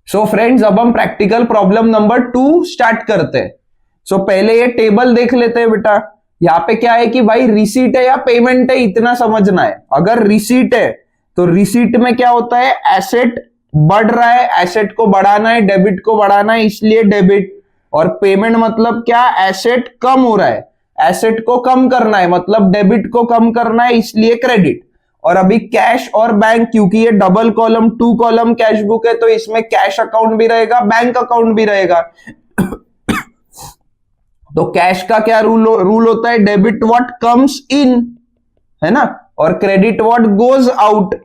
So friends, अब हम practical problem number 2 start करते हैं। सो पहले ये टेबल देख लेते हैं बेटा। यहाँ पे क्या है कि भाई रिसीट है या पेमेंट है, इतना समझना है। अगर रिसीट है तो रिसीट में क्या होता है, एसेट बढ़ रहा है, एसेट को बढ़ाना है, डेबिट को बढ़ाना है, इसलिए डेबिट। और पेमेंट मतलब क्या, एसेट कम हो रहा है, एसेट को कम करना है मतलब डेबिट को कम करना है, इसलिए क्रेडिट। और अभी कैश और बैंक, क्योंकि ये double column 2 column cash book है, तो इसमें कैश अकाउंट भी रहेगा, बैंक अकाउंट भी रहेगा। तो कैश का क्या रूल होता है, डेबिट व्हाट कम्स इन, है ना, और क्रेडिट व्हाट गोज आउट।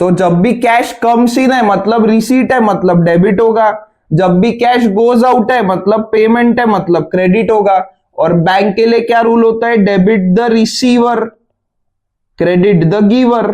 तो जब भी कैश कम्स इन है मतलब रिसीट है, मतलब डेबिट होगा। जब भी कैश गोज आउट है मतलब पेमेंट है, मतलब क्रेडिट होगा। और बैंक के लिए क्या रूल होता है, debit the receiver, credit the giver.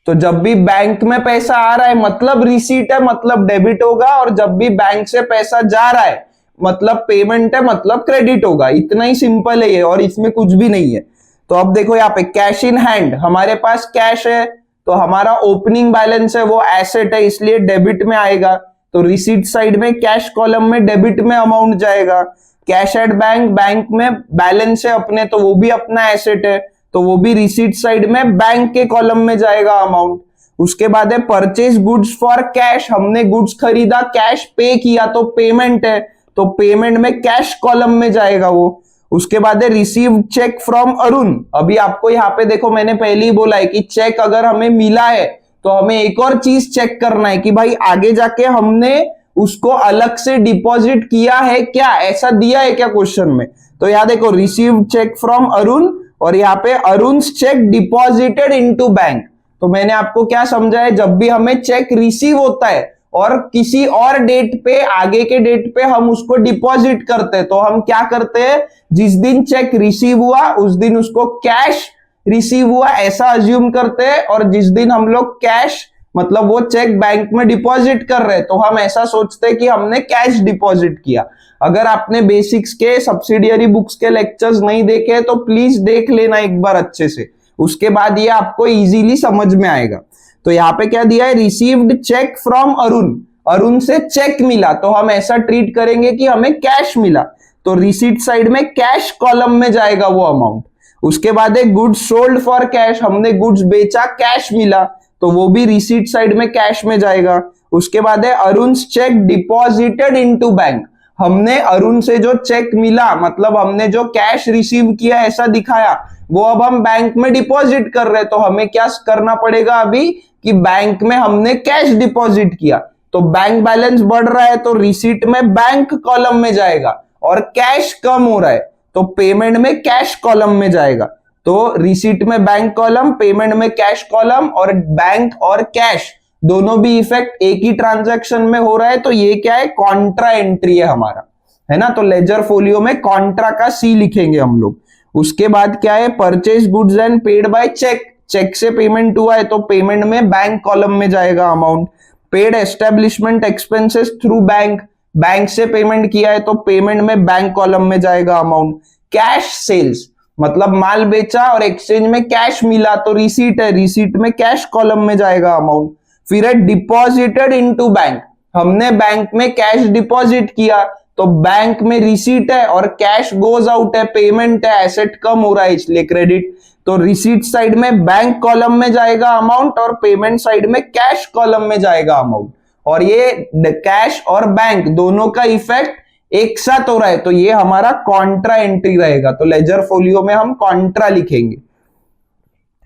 तो जब भी बैंक में पैसा आ रहा है मतलब रिसीट है, मतलब डेबिट होगा। और जब भी बैंक से पैसा जा रहा है मतलब पेमेंट है, मतलब क्रेडिट होगा। इतना ही सिंपल है ये, और इसमें कुछ भी नहीं है। तो अब देखो यहाँ पे कैश इन हैंड, हमारे पास कैश है तो हमारा ओपनिंग बैलेंस है वो एसेट है, इसलिए डेबिट में आएगा। तो रिसीट साइड में कैश कॉलम में डेबिट में अमाउंट जाएगा। कैश एट बैंक, बैंक में बैलेंस है अपने, तो वो भी अपना एसेट है, तो वो भी रिसीट साइड में बैंक के कॉलम में जाएगा अमाउंट। उसके बाद है परचेज गुड्स फॉर कैश, हमने गुड्स खरीदा, कैश पे किया, तो पेमेंट है, तो पेमेंट में कैश कॉलम में जाएगा वो। उसके बाद है रिसीव चेक फ्रॉम अरुण। अभी आपको यहाँ पे देखो, मैंने पहले ही बोला है कि चेक अगर हमें मिला है तो हमें एक और चीज चेक करना है कि भाई आगे जाके हमने उसको अलग से डिपॉजिट किया है क्या, ऐसा दिया है क्या क्वेश्चन में। तो यहाँ देखो रिसीव चेक फ्रॉम अरुण, और यहाँ पे Arun check deposited into bank. तो मैंने आपको क्या समझा है, जब भी हमें चेक रिसीव होता है और किसी और डेट पे, आगे के डेट पे हम उसको डिपॉजिट करते हैं, तो हम क्या करते हैं, जिस दिन चेक रिसीव हुआ उस दिन उसको कैश रिसीव हुआ ऐसा अज्यूम करते हैं। और जिस दिन हम लोग कैश मतलब वो चेक बैंक में डिपॉजिट कर रहे हैं, तो हम ऐसा सोचते हैं कि हमने कैश डिपॉजिट किया। अगर आपने बेसिक्स के सब्सिडियरी बुक्स के लेक्चर्स नहीं देखे तो प्लीज देख लेना एक बार अच्छे से, उसके बाद ये आपको इजीली समझ में आएगा। तो यहाँ पे क्या दिया है, received cheque from Arun, Arun से चेक मिला, तो हम ऐसा ट्रीट करेंगे कि हमें कैश मिला, तो रिसीट साइड में कैश कॉलम में जाएगा वो अमाउंट। उसके बाद है गुड्स सोल्ड फॉर कैश, हमने गुड्स बेचा, कैश मिला, तो वो भी रिसीट साइड में कैश में जाएगा। उसके बाद है Arun check deposited into bank, हमने अरुण से जो चेक मिला मतलब हमने जो कैश रिसीव किया ऐसा दिखाया, वो अब हम बैंक में डिपॉजिट कर रहे हैं, तो हमें क्या करना पड़ेगा अभी कि बैंक में हमने कैश डिपॉजिट किया, तो बैंक बैलेंस बढ़ रहा है तो रिसीट में बैंक कॉलम में जाएगा, और कैश कम हो रहा है तो पेमेंट में कैश कॉलम में जाएगा। तो रिसीट में बैंक कॉलम, पेमेंट में कैश कॉलम, और बैंक और कैश दोनों भी इफेक्ट एक ही ट्रांजैक्शन में हो रहा है, तो ये क्या है, कॉन्ट्रा एंट्री है हमारा, है ना। तो लेजर फोलियो में कॉन्ट्रा का सी लिखेंगे हम लोग। उसके बाद क्या है, purchase goods and paid by cheque, cheque से पेमेंट हुआ है तो पेमेंट में बैंक कॉलम में जाएगा amount. Paid establishment expenses through bank, bank से पेमेंट किया है तो पेमेंट में बैंक कॉलम में जाएगा अमाउंट। कैश सेल्स मतलब माल बेचा और एक्सचेंज में कैश मिला, तो रिसीट है, रिसीट में कैश कॉलम में जाएगा अमाउंट। फिर है डिपॉजिटेड इनटू बैंक, हमने बैंक में कैश डिपॉजिट किया तो बैंक में रिसीट है, और कैश गोज आउट है, पेमेंट है, एसेट कम हो रहा है इसलिए क्रेडिट। तो रिसीट साइड में बैंक कॉलम में जाएगा अमाउंट, और पेमेंट साइड में कैश कॉलम में जाएगा अमाउंट। और ये कैश और बैंक दोनों का इफेक्ट एक साथ हो रहा है, तो ये हमारा कॉन्ट्रा एंट्री रहेगा। तो लेजर फोलियो में हम कॉन्ट्रा लिखेंगे।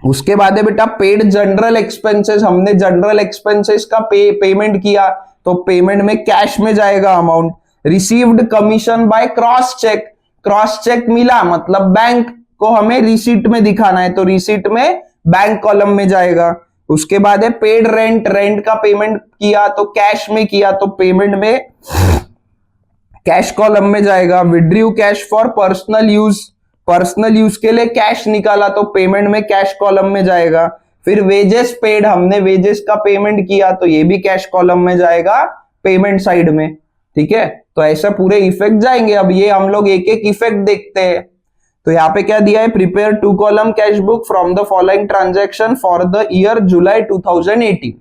उसके बाद है बेटा पेड जनरल एक्सपेंसेस, हमने जनरल एक्सपेंसेस का पेमेंट किया तो पेमेंट में कैश में जाएगा amount. Received commission by cross cheque, cross cheque मिला मतलब बैंक को हमें रिसीट में दिखाना है, तो रिसीट में बैंक कॉलम में जाएगा। उसके बाद है पेड रेंट, रेंट का पेमेंट किया तो कैश में किया, तो पेमेंट में कैश कॉलम में जाएगा। Withdrew cash for personal use, personal use के लिए कैश निकाला तो पेमेंट में कैश कॉलम में जाएगा। फिर वेजेस पेड, हमने वेजेस का पेमेंट किया तो ये भी कैश कॉलम में जाएगा पेमेंट साइड में, ठीक है। तो ऐसा पूरे इफेक्ट जाएंगे। अब ये हम लोग एक एक इफेक्ट देखते हैं। तो यहाँ पे क्या दिया है, prepare 2 column cash book from the following transaction for the year July 2018।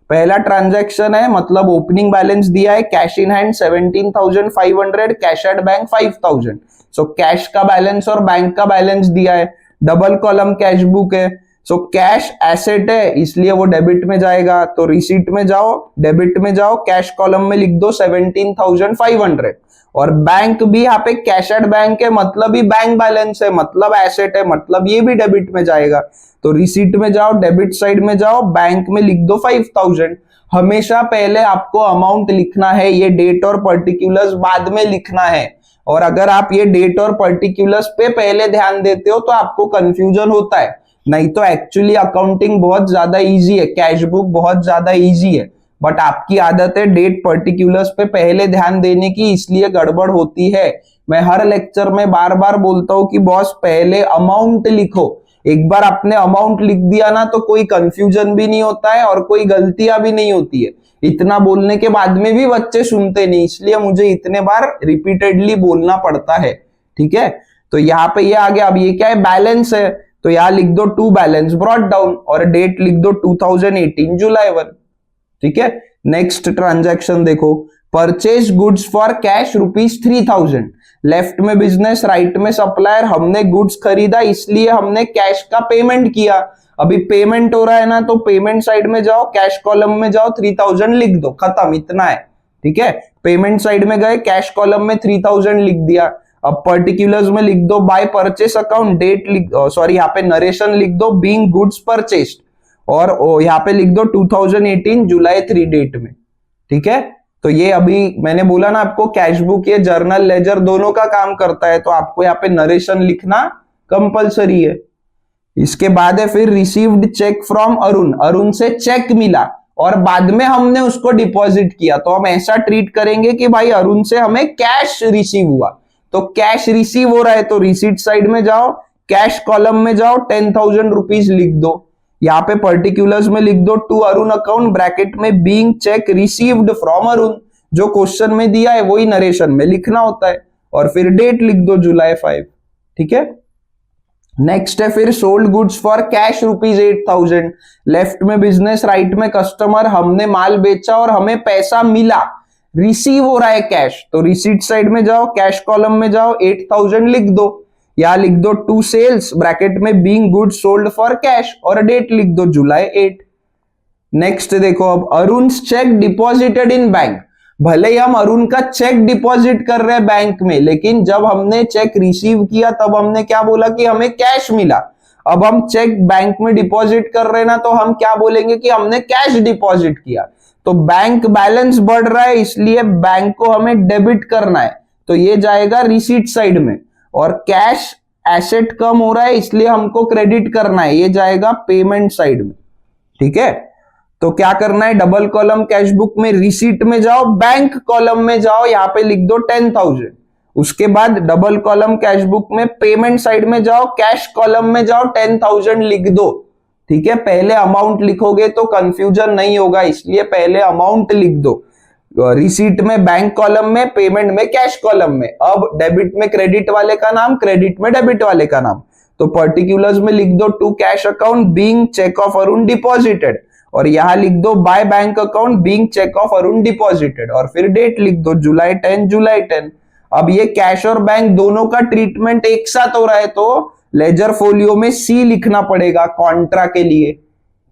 पहला ट्रांजैक्शन है, मतलब ओपनिंग बैलेंस दिया है, cash in hand 17,500, cash at bank 5,000। So cash का बैलेंस और बैंक का बैलेंस दिया है, डबल कॉलम कैश बुक है। सो कैश एसेट है इसलिए वो डेबिट में जाएगा, तो रिसीट में जाओ, डेबिट में जाओ, कैश कॉलम में लिख दो 17,500। और बैंक भी यहाँ पे कैश एट बैंक है, मतलब ही बैंक बैलेंस है, मतलब एसेट है, मतलब ये भी डेबिट में जाएगा। तो रिसीट में जाओ, डेबिट साइड में जाओ, बैंक में लिख दो 5,000। हमेशा पहले आपको अमाउंट लिखना है, ये डेट और पर्टिकुलर्स बाद में लिखना है। और अगर आप ये डेट और पर्टिकुलर्स पे पहले ध्यान देते हो तो आपको कंफ्यूजन होता है, नहीं तो एक्चुअली अकाउंटिंग बहुत ज्यादा इजी है, कैश बुक बहुत ज्यादा इजी है, बट आपकी आदत है डेट पर्टिकुलर्स पे पहले ध्यान देने की, इसलिए गड़बड़ होती है। मैं हर लेक्चर में बार बार बोलता हूं कि बॉस पहले अमाउंट लिखो। एक बार आपने अमाउंट लिख दिया ना तो कोई कंफ्यूजन भी नहीं होता है और कोई गलतियां भी नहीं होती है। इतना बोलने के बाद में भी बच्चे सुनते नहीं, इसलिए मुझे इतने बार रिपीटेडली बोलना पड़ता है। ठीक है, तो यहाँ पे ये आ गया। अब ये क्या है, बैलेंस है, तो यहां लिख दो टू बैलेंस ब्रॉट डाउन और डेट लिख दो 2018 जुलाई 1। ठीक है, नेक्स्ट ट्रांजैक्शन देखो, purchase goods for cash ₹3,000। Left में बिजनेस, राइट में सप्लायर, हमने गुड्स खरीदा इसलिए हमने कैश का पेमेंट किया। अभी पेमेंट हो रहा है ना, तो पेमेंट साइड में जाओ, कैश कॉलम में जाओ, 3,000 लिख दो, खत्म, इतना है। ठीक है, पेमेंट साइड में गए, कैश कॉलम में 3,000 लिख दिया। अब पर्टिकुलर्स में लिख दो बाय परचेस अकाउंट, डेट लिख, सॉरी यहाँ पे नरेशन लिख दो बीइंग गुड्स परचेस्ड, और यहाँ पे लिख दो 2018 जुलाई 3 डेट में। ठीक है, तो ये अभी मैंने बोला ना आपको, कैश बुक ये जर्नल लेजर दोनों का काम करता है, तो आपको यहाँ पे नरेशन लिखना कंपलसरी है। इसके बाद है फिर received cheque from Arun, Arun से चेक मिला और बाद में हमने उसको डिपॉजिट किया, तो हम ऐसा ट्रीट करेंगे कि भाई अरुण से हमें कैश रिसीव हुआ, तो कैश रिसीव हो रहा है तो रिसीट साइड में जाओ, कैश कॉलम में जाओ, 10,000 रुपीज लिख दो। यहाँ पे पर्टिकुलर्स में लिख दो टू अरुण अकाउंट, ब्रैकेट में being check received from Arun, जो क्वेश्चन में दिया है वही नरेशन में लिखना होता है, और फिर डेट लिख दो जुलाई 5। ठीक है, नेक्स्ट है फिर sold goods for cash ₹8,000। Left में बिजनेस, राइट में कस्टमर, हमने माल बेचा और हमें पैसा मिला, रिसीव हो रहा है कैश, तो रिसीट साइड में जाओ, कैश कॉलम में जाओ, 8,000 लिख दो। यहां लिख दो टू सेल्स, ब्रैकेट में being goods sold for cash, और डेट लिख दो जुलाई 8। नेक्स्ट देखो, अब Arun check deposited in bank, भले ही हम अरुण का चेक डिपॉजिट कर रहे हैं बैंक में, लेकिन जब हमने चेक रिसीव किया तब हमने क्या बोला कि हमें कैश मिला। अब हम चेक बैंक में डिपॉजिट कर रहे हैं ना, तो हम क्या बोलेंगे कि हमने कैश डिपॉजिट किया, तो बैंक बैलेंस बढ़ रहा है इसलिए बैंक को हमें डेबिट करना है, तो ये जाएगा रिसीट साइड में। और कैश एसेट कम हो रहा है इसलिए हमको क्रेडिट करना है, ये जाएगा पेमेंट साइड में। ठीक है, तो क्या करना है, डबल कॉलम कैश बुक में रिसीट में जाओ, बैंक कॉलम में जाओ, यहां पे लिख दो 10,000। उसके बाद डबल कॉलम कैश बुक में पेमेंट साइड में जाओ, कैश कॉलम में जाओ, 10,000 लिख दो। ठीक है, पहले अमाउंट लिखोगे तो कंफ्यूजन नहीं होगा, इसलिए पहले अमाउंट लिख दो, रिसीट में बैंक कॉलम में, पेमेंट में कैश कॉलम में। अब डेबिट में क्रेडिट वाले का नाम, क्रेडिट में डेबिट वाले का नाम, तो पर्टिकुलर्स में लिख दो to cash account being cheque of Arun deposited, और यहां लिख दो by bank account being cheque of Arun deposited, और फिर डेट लिख दो जुलाई 10 जुलाई 10। अब ये कैश और बैंक दोनों का ट्रीटमेंट एक साथ हो रहा है, तो लेजर फोलियो में सी लिखना पड़ेगा कॉन्ट्रा के लिए।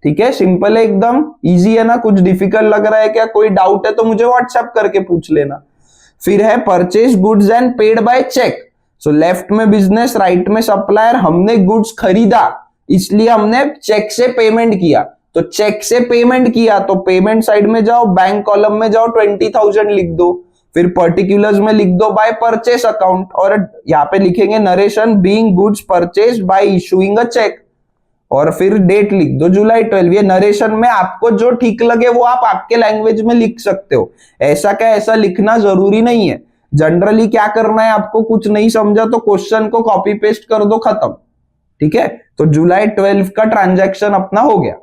ठीक है, सिंपल है, एकदम इजी है ना, कुछ डिफिकल्ट लग रहा है क्या, कोई डाउट है तो मुझे व्हाट्सएप करके पूछ लेना। फिर है purchase goods and paid by cheque, so left में बिजनेस, राइट में सप्लायर, हमने गुड्स खरीदा इसलिए हमने चेक से पेमेंट किया, तो चेक से पेमेंट किया तो पेमेंट साइड में जाओ, बैंक कॉलम में जाओ, 20,000 लिख दो। फिर पर्टिकुलर्स में लिख दो बाय परचेस अकाउंट, और यहाँ पे लिखेंगे narration being goods purchase by issuing a cheque, और फिर डेट लिख दो जुलाई 12। ये नरेशन में आपको जो ठीक लगे वो आप आपके लैंग्वेज में लिख सकते हो, ऐसा क्या ऐसा लिखना जरूरी नहीं है। जनरली क्या करना है, आपको कुछ नहीं समझा तो क्वेश्चन को कॉपी पेस्ट कर दो, खत्म। ठीक है, तो जुलाई 12 का ट्रांजैक्शन अपना हो गया।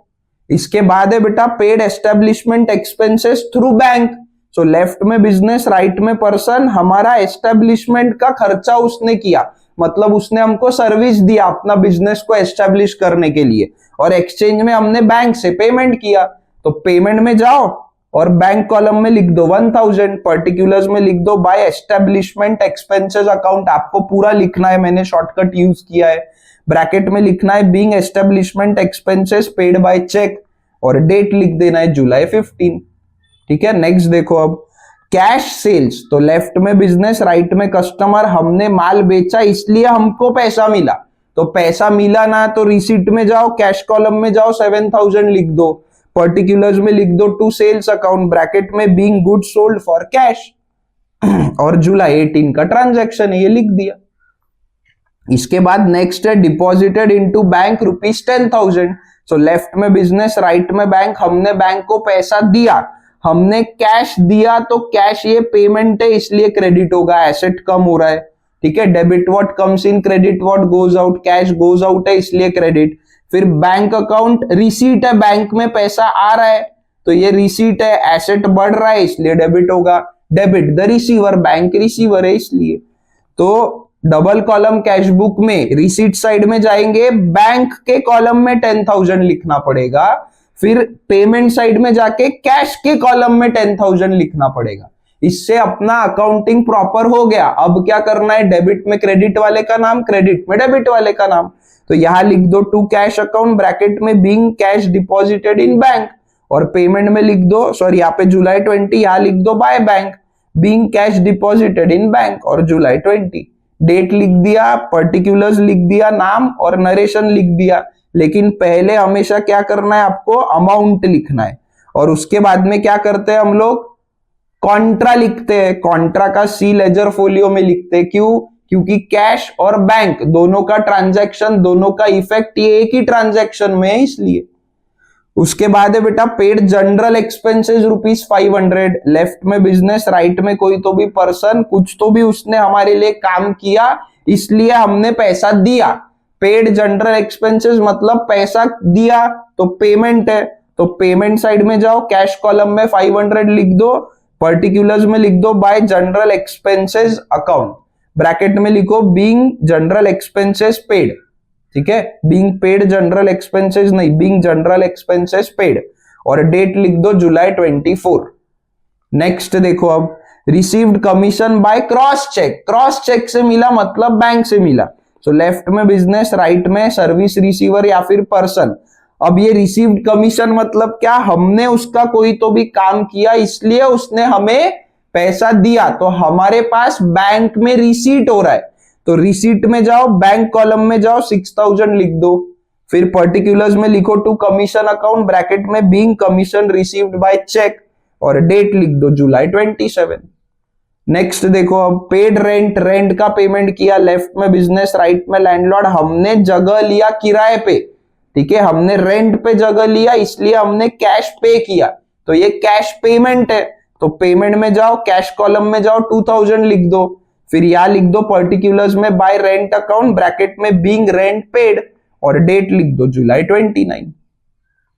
इसके बाद है बेटा paid establishment expenses through bank, सो लेफ्ट में बिजनेस, राइट में पर्सन, हमारा एस्टेब्लिशमेंट का खर्चा उसने किया, मतलब उसने हमको सर्विस दिया अपना बिजनेस को एस्टेब्लिश करने के लिए, और एक्सचेंज में हमने बैंक से पेमेंट किया, तो पेमेंट में जाओ और बैंक कॉलम में लिख दो 1000, पर्टिकुलर्स में लिख दो बाय एस्टेब्लिशमेंट एक्सपेंसेस अकाउंट, आपको पूरा लिखना है, मैंने शॉर्टकट यूज किया है। ब्रैकेट में लिखना है being establishment expenses paid by cheque और डेट लिख देना है जुलाई 15। ठीक है, नेक्स्ट देखो अब कैश सेल्स, तो लेफ्ट में बिजनेस, राइट में कस्टमर, हमने माल बेचा इसलिए हमको पैसा मिला, तो पैसा मिला ना तो रिसीट में जाओ, कैश कॉलम में जाओ 7000 लिख दो, पर्टिकुलर्स में लिख दो टू सेल्स अकाउंट, ब्रैकेट में being good sold for cash और जुलाई 18 का ट्रांजैक्शन है, ये लिख दिया। इसके बाद नेक्स्ट है डिपॉजिटेड इनटू बैंक ₹10,000, सो लेफ्ट में बिजनेस, राइट में बैंक, हमने बैंक को पैसा दिया, हमने कैश दिया तो कैश ये पेमेंट है इसलिए क्रेडिट होगा, एसेट कम हो रहा है। ठीक है, debit what comes in, credit what goes out, cash goes out है इसलिए क्रेडिट। फिर बैंक अकाउंट, रिसीट है, बैंक में पैसा आ रहा है तो ये रिसीट है, एसेट बढ़ रहा है इसलिए डेबिट होगा। Debit the receiver, bank receiver है इसलिए। तो डबल कॉलम कैश बुक में रिसीट साइड में जाएंगे, बैंक के कॉलम में 10,000 लिखना पड़ेगा, फिर पेमेंट साइड में जाके कैश के कॉलम में 10,000 लिखना पड़ेगा। इससे अपना अकाउंटिंग प्रॉपर हो गया। अब क्या करना है, डेबिट में क्रेडिट वाले का नाम, क्रेडिट में डेबिट वाले का नाम, तो यहां लिख दो टू कैश अकाउंट, ब्रैकेट में being cash deposited in bank, और पेमेंट में लिख दो, सॉरी यहाँ पे जुलाई 20, यहां लिख दो by bank, being cash deposited in bank और जुलाई 20। डेट लिख दिया, पर्टिकुलर्स लिख दिया, नाम और नरेशन लिख दिया, लेकिन पहले हमेशा क्या करना है आपको, अमाउंट लिखना है। और उसके बाद में क्या करते हैं हम लोग, कॉन्ट्रा लिखते हैं, कॉन्ट्रा का सी लेजर फोलियो में लिखते हैं। क्यों, क्योंकि कैश और बैंक दोनों का ट्रांजैक्शन, दोनों का इफेक्ट ये एक ही ट्रांजैक्शन में है इसलिए। उसके बाद है बेटा पेड जनरल एक्सपेंसेस ₹500, लेफ्ट में बिजनेस, राइट में कोई तो भी पर्सन, कुछ तो भी उसने हमारे लिए काम किया इसलिए हमने पैसा दिया। पेड जनरल एक्सपेंसेस मतलब पैसा दिया तो पेमेंट है, तो पेमेंट साइड में जाओ, कैश कॉलम में 500 लिख दो, पर्टिकुलर्स में लिख दो by general expenses account, bracket में लिखो बीइंग जनरल एक्सपेंसेस पेड। ठीक है, बीइंग पेड जनरल एक्सपेंसेस नहीं, बीइंग जनरल एक्सपेंसेस पेड, और डेट लिख दो जुलाई 24। नेक्स्ट देखो अब received commission by cross cheque, cross cheque से मिला मतलब बैंक से मिला, सो लेफ्ट में बिजनेस, राइट में सर्विस रिसीवर या फिर पर्सन। अब ये रिसीव्ड कमीशन मतलब क्या, हमने उसका कोई तो भी काम किया इसलिए उसने हमें पैसा दिया, तो हमारे पास बैंक में रिसीट हो रहा है, तो रिसीट में जाओ, बैंक कॉलम में जाओ, 6000 लिख दो, फिर पर्टिकुलर्स में लिखो टू कमीशन अकाउंट, ब्रैकेट में being commission received by cheque और डेट लिख दो जुलाई 27। नेक्स्ट देखो अब पेड रेंट, रेंट का पेमेंट किया, लेफ्ट में बिजनेस, राइट में लैंडलॉर्ड, हमने जगह लिया किराए पे। ठीक है, हमने रेंट पे जगह लिया इसलिए हमने कैश पे किया, तो ये कैश पेमेंट है, तो पेमेंट में जाओ, कैश कॉलम में जाओ, 2000 लिख दो, फिर यहां लिख दो पर्टिकुलर्स में बाय रेंट अकाउंट, ब्रैकेट में बीइंग रेंट पेड और डेट लिख दो जुलाई 29।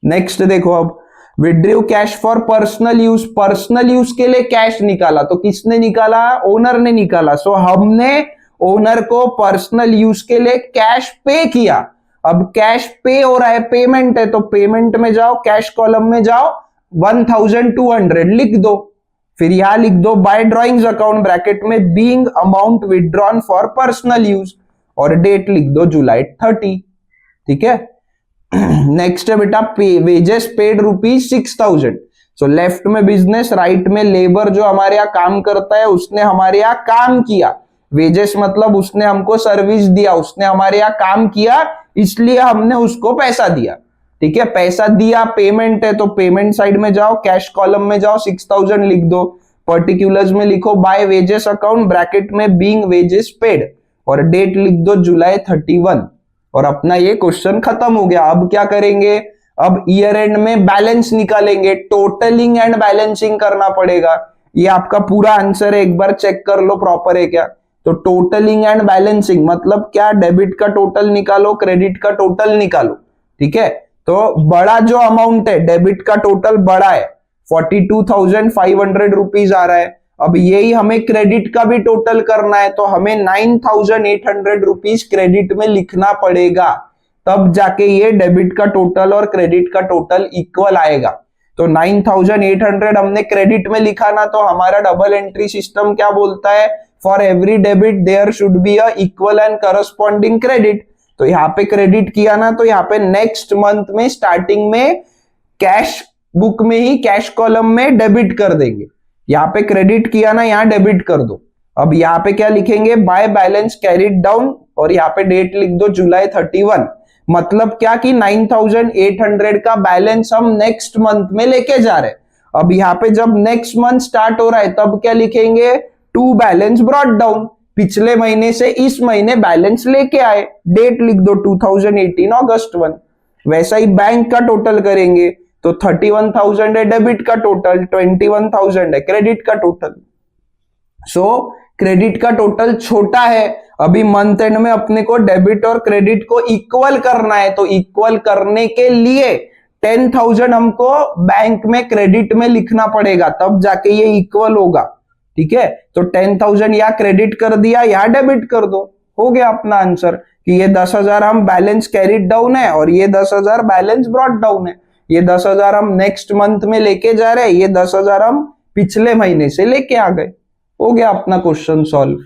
नेक्स्ट देखो अब withdrew cash for personal use, personal use के लिए कैश निकाला, तो किसने निकाला, ओनर ने निकाला, सो हमने ओनर को पर्सनल यूज के लिए कैश पे किया। अब कैश पे हो रहा है, पेमेंट है, तो पेमेंट में जाओ, कैश कॉलम में जाओ, 1200 लिख दो, फिर यहां लिख दो बाय ड्रॉइंग्स अकाउंट, ब्रैकेट में being amount withdrawn for personal use और डेट लिख दो जुलाई 30। ठीक है, नेक्स्ट है बेटा वेजेस पेड ₹6000, सो लेफ्ट में बिजनेस, राइट में लेबर, जो हमारे यहाँ काम करता है उसने हमारे यहाँ काम किया, वेजेस मतलब उसने हमको सर्विस दिया, उसने हमारे यहाँ काम किया इसलिए हमने उसको पैसा दिया। ठीक है, पैसा दिया, पेमेंट है, तो पेमेंट साइड में जाओ, कैश कॉलम में जाओ, 6000 लिख दो, पर्टिकुलर्स में लिखो बाय वेजेस अकाउंट, ब्रैकेट में बीइंग वेजेस पेड और डेट लिख दो जुलाई 31। और अपना ये क्वेश्चन खत्म हो गया। अब क्या करेंगे, अब ईयर एंड में बैलेंस निकालेंगे, टोटलिंग एंड बैलेंसिंग करना पड़ेगा। ये आपका पूरा आंसर है, एक बार चेक कर लो प्रॉपर है क्या। तो टोटलिंग एंड बैलेंसिंग मतलब क्या, डेबिट का टोटल निकालो, क्रेडिट का टोटल निकालो। ठीक है, तो बड़ा जो अमाउंट है, डेबिट का टोटल बड़ा है, 42,500 रुपीज आ रहा है। अब यही हमें क्रेडिट का भी टोटल करना है, तो हमें 9,800 रुपीज क्रेडिट में लिखना पड़ेगा, तब जाके ये डेबिट का टोटल और क्रेडिट का टोटल इक्वल आएगा। तो 9800 हमने क्रेडिट में लिखा ना, तो हमारा डबल एंट्री सिस्टम क्या बोलता है, for every debit there should be a equal and corresponding credit. तो यहाँ पे क्रेडिट किया ना, तो यहाँ पे नेक्स्ट मंथ में स्टार्टिंग में कैश बुक में ही कैश कॉलम में डेबिट कर देंगे। यहाँ पे क्रेडिट किया ना, यहाँ डेबिट कर दो। अब यहाँ पे क्या लिखेंगे, बाय बैलेंस कैरिड डाउन, और यहाँ पे डेट लिख दो जुलाई 31। मतलब क्या कि 9800 का बैलेंस हम नेक्स्ट मंथ में लेके जा रहे हैं। अब यहाँ पे जब नेक्स्ट मंथ स्टार्ट हो रहा है तब क्या लिखेंगे, टू बैलेंस ब्रॉट डाउन, पिछले महीने से इस महीने बैलेंस लेके आए, डेट लिख दो 2018 अगस्त 1। वैसा ही बैंक का टोटल करेंगे तो 31,000 है डेबिट का टोटल, 21,000 है क्रेडिट का टोटल। सो क्रेडिट का टोटल छोटा है, अभी मंथ एंड में अपने को डेबिट और क्रेडिट को इक्वल करना है, तो इक्वल करने के लिए 10,000 हमको बैंक में क्रेडिट में लिखना पड़ेगा, तब जाके ये इक्वल होगा। ठीक है, तो 10,000 या क्रेडिट कर दिया या डेबिट कर दो, हो गया अपना आंसर कि ये 10,000 हम बैलेंस कैरिड डाउन है और ये 10,000 बैलेंस ब्रॉट डाउन है। ये 10,000 हम नेक्स्ट मंथ में लेके जा रहे हैं, ये 10,000 हम पिछले महीने से लेके आ गए। हो गया अपना क्वेश्चन सॉल्व।